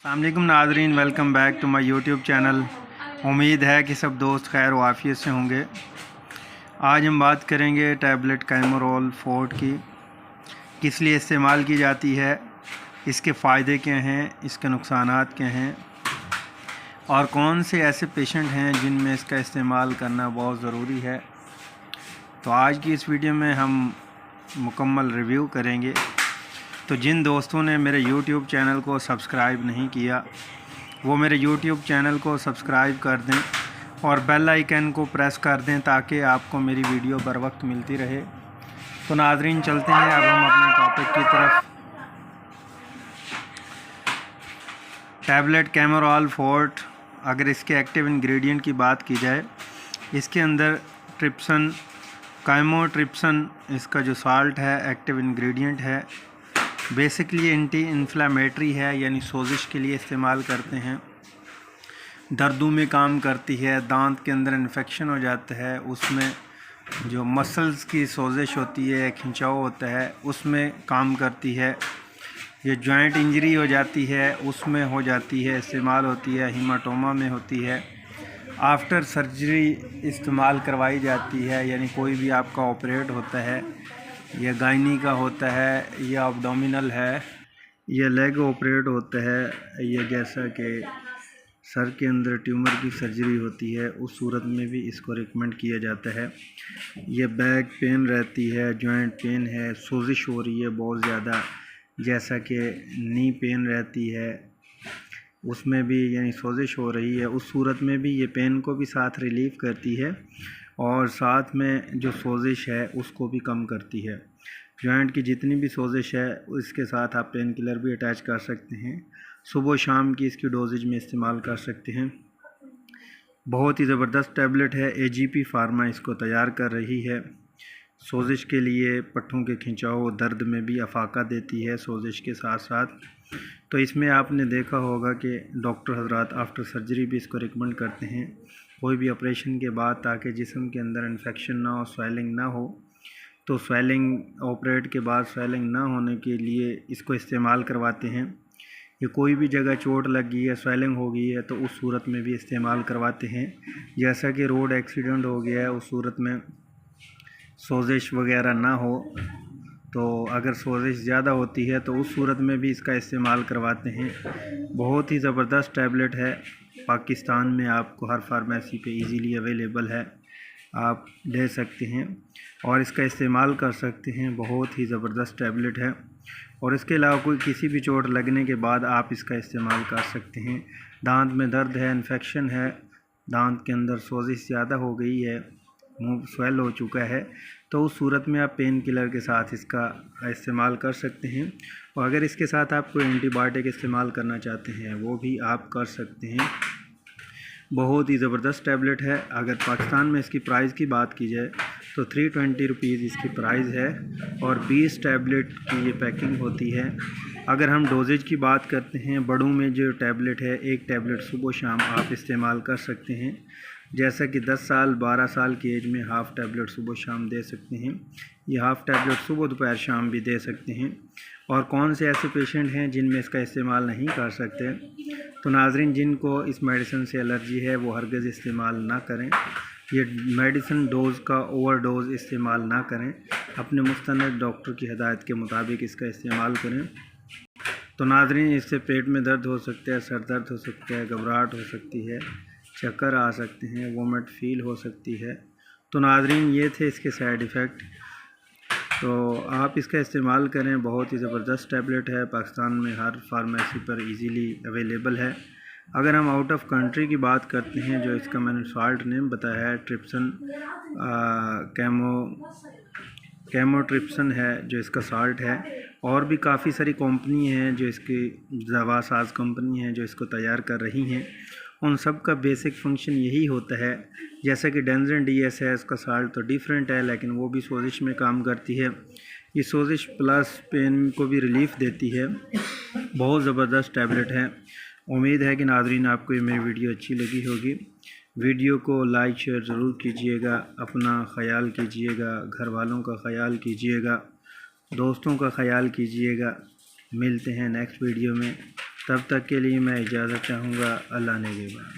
अस्सलाम वालेकुम नाज़रीन, welcome back to my YouTube channel. उम्मीद है कि सब दोस्त खैर व आफियत से होंगे। आज हम बात करेंगे टैबलेट कैमोरोल फोर्ट की, किस लिए इस्तेमाल की जाती है, इसके फ़ायदे क्या हैं, इसके नुकसानात क्या हैं और कौन से ऐसे पेशेंट हैं जिनमें इसका इस्तेमाल करना बहुत ज़रूरी है। तो आज की इस वीडियो में हम मुकम्मल रिव्यू करेंगे। तो जिन दोस्तों ने मेरे YouTube चैनल को सब्सक्राइब नहीं किया वो मेरे YouTube चैनल को सब्सक्राइब कर दें और बेल आइकन को प्रेस कर दें ताकि आपको मेरी वीडियो बर वक्त मिलती रहे। तो नाज़रीन चलते हैं अब हम अपने टॉपिक की तरफ। टैबलेट कैमोरोल फोर्ट, अगर इसके एक्टिव इंग्रेडिएंट की बात की जाए, इसके अंदर ट्रिप्सन, काइमोट्रिप्सन इसका जो साल्ट है एक्टिव इंग्रेडिएंट है। बेसिकली एंटी इन्फ्लामेटरी है, यानी सोजिश के लिए इस्तेमाल करते हैं। दर्दों में काम करती है, दांत के अंदर इन्फेक्शन हो जाता है उसमें जो मसल्स की सोजिश होती है, खिंचाव होता है, उसमें काम करती है। ये जॉइंट इंजरी हो जाती है उसमें हो जाती है, इस्तेमाल होती है। हीमाटोमा में होती है, आफ्टर सर्जरी इस्तेमाल करवाई जाती है, यानी कोई भी आपका ऑपरेट होता है, यह गायनी का होता है या अब्डोमिनल है, यह लेग ऑपरेट होता है, यह जैसा कि सर के अंदर ट्यूमर की सर्जरी होती है उस सूरत में भी इसको रिकमेंड किया जाता है। यह बैक पेन रहती है, जॉइंट पेन है, सोजिश हो रही है बहुत ज़्यादा, जैसा कि नी पेन रहती है उसमें भी यानी सोजिश हो रही है, उस सूरत में भी ये पेन को भी साथ रिलीफ करती है और साथ में जो सोजिश है उसको भी कम करती है। जॉइंट की जितनी भी सोजिश है उसके साथ आप पेन किलर भी अटैच कर सकते हैं। सुबह शाम की इसकी डोजेज में इस्तेमाल कर सकते हैं। बहुत ही ज़बरदस्त टैबलेट है। AGP फार्मा इसको तैयार कर रही है। सोजिश के लिए, पट्ठों के खिंचाव, दर्द में भी अफाका देती है सोजिश के साथ साथ। तो इसमें आपने देखा होगा कि डॉक्टर हजरात आफ्टर सर्जरी भी इसको रिकमेंड करते हैं, कोई भी ऑपरेशन के बाद, ताकि जिस्म के अंदर इन्फेक्शन ना हो, स्वेलिंग ना हो। तो स्वेलिंग, ऑपरेट के बाद स्वेलिंग ना होने के लिए इसको इस्तेमाल करवाते हैं। ये कोई भी जगह चोट लग गई है, स्वेलिंग हो गई है तो उस सूरत में भी इस्तेमाल करवाते हैं। जैसा कि रोड एक्सीडेंट हो गया है, उस सूरत में सोजिश वगैरह ना हो, तो अगर सोजिश ज़्यादा होती है तो उस सूरत में भी इसका इस्तेमाल करवाते हैं। बहुत ही ज़बरदस्त टैबलेट है। पाकिस्तान में आपको हर फार्मेसी पे इजीली अवेलेबल है, आप ले सकते हैं और इसका इस्तेमाल कर सकते हैं। बहुत ही ज़बरदस्त टैबलेट है और इसके अलावा कोई किसी भी चोट लगने के बाद आप इसका इस्तेमाल कर सकते हैं। दांत में दर्द है, इन्फेक्शन है, दांत के अंदर सोजिश ज़्यादा हो गई है, मुंह स्वेल हो चुका है, तो उस सूरत में आप पेन किलर के साथ इसका इस्तेमाल कर सकते हैं। और अगर इसके साथ आप कोई एंटीबायोटिक इस्तेमाल करना चाहते हैं वो भी आप कर सकते हैं। बहुत ही ज़बरदस्त टैबलेट है। अगर पाकिस्तान में इसकी प्राइस की बात की जाए तो 320 रुपीज़ इसकी प्राइस है और 20 टैबलेट की ये पैकिंग होती है। अगर हम डोजेज की बात करते हैं, बड़ों में जो टैबलेट है, एक टैबलेट सुबह शाम आप इस्तेमाल कर सकते हैं। जैसा कि 10 साल 12 साल की एज में हाफ़ टैबलेट सुबह शाम दे सकते हैं, ये हाफ़ टैबलेट सुबह दोपहर शाम भी दे सकते हैं। और कौन से ऐसे पेशेंट हैं जिनमें इसका इस्तेमाल नहीं कर सकते, तो नाज़रीन जिनको इस मेडिसिन से एलर्जी है वो हरगिज़ इस्तेमाल ना करें। ये मेडिसिन डोज़ का ओवरडोज़ इस्तेमाल ना करें, अपने मुस्तनद डॉक्टर की हिदायत के मुताबिक इसका इस्तेमाल करें। तो नाज़रीन इससे पेट में दर्द हो सकता है, सर दर्द हो सकता है, घबराहट हो सकती है, चक्कर आ सकते हैं, वोमिट फील हो सकती है। तो नाज़रीन ये थे इसके साइड इफ़ेक्ट। तो आप इसका इस्तेमाल करें। बहुत ही ज़बरदस्त टैबलेट है, पाकिस्तान में हर फार्मेसी पर इजीली अवेलेबल है। अगर हम आउट ऑफ कंट्री की बात करते हैं, जो इसका मैंने साल्ट नेम बताया है, ट्रिप्सन कैमोट्रिप्सन है जो इसका साल्ट है। और भी काफ़ी सारी कंपनी हैं जो इसकी दवा साज कंपनी हैं जो इसको तैयार कर रही हैं। उन सब का बेसिक फंक्शन यही होता है। जैसा कि डेंजन DS है, इसका साल्ट तो डिफरेंट है लेकिन वो भी सोजिश में काम करती है। ये सोजिश प्लस पेन को भी रिलीफ़ देती है। बहुत ज़बरदस्त टैबलेट है। उम्मीद है कि नाज़रीन आपको ये मेरी वीडियो अच्छी लगी होगी। वीडियो को लाइक शेयर ज़रूर कीजिएगा, अपना ख़याल कीजिएगा, घर वालों का ख़याल कीजिएगा, दोस्तों का ख़याल कीजिएगा। मिलते हैं नेक्स्ट वीडियो में। तब तक के लिए मैं इजाज़त चाहूँगा। अल्लाह ने के बाद।